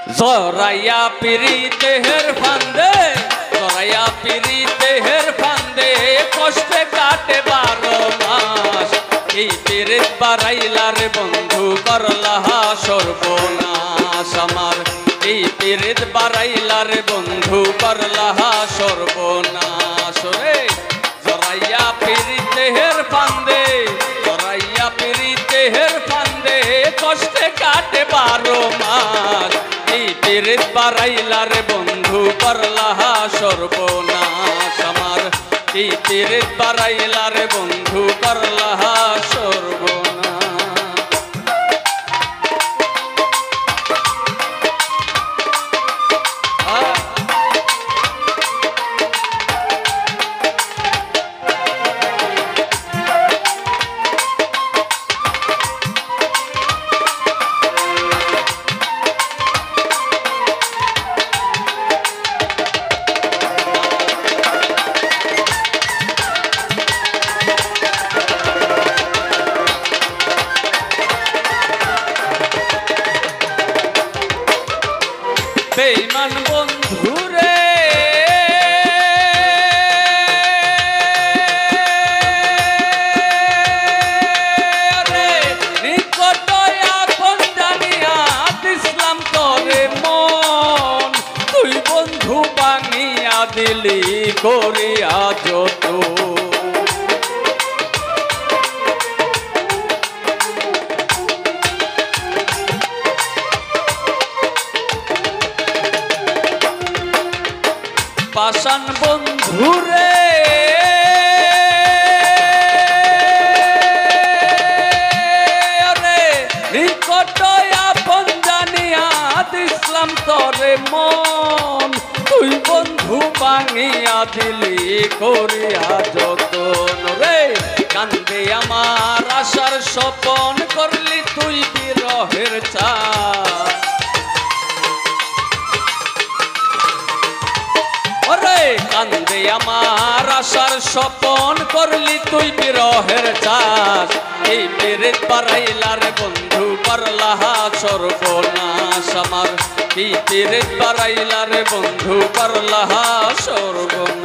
জরাইয়া পিরিতে হের ফান্দে, জরাইয়া পিরিতে হের ফান্দে, কষ্টে কাটে 12 মাস। এই পিরিত বাড়াইলার বন্ধু করলা সর্বনাশ আমার। এই পিরিত বাড়াইলার বন্ধু করলা সর্বনাশ রে। জরাইয়া পিরিতে হের ফান্দে, জরাইয়া পিরিতে হের ফান্দে, কষ্টে কাটে 12 মাস। এই পিরিত বাড়াইলার বন্ধু করলা সর্বনাশ আমার। এই পিরিত বাড়াইলার বন্ধু করলা সর্বনাশ। বেঈমান বন্ধুরে নিকট আপন জানিয়া দিসলাম তোরে মন। তুই বন্ধু ভাঙিয়া দিলি করিয়া যত। পাষাণ বন্ধুরে নিকট আপন জানিয়া দিসলাম তোরে মন। তুই বন্ধু ভাঙিয়া দিলি করিয়া যতন রে। কান্দে আমার আশার স্বপন করলি তুই বিরহের চাঁদ। কান্দে আমার আশার স্বপন করলি তুই বিরহের চাষ। এই পিরিত বাড়াইলার বন্ধু করলা সর্বনাশ আমার। এই পিরিত বাড়াইলার বন্ধু করলা সর্বনাশ।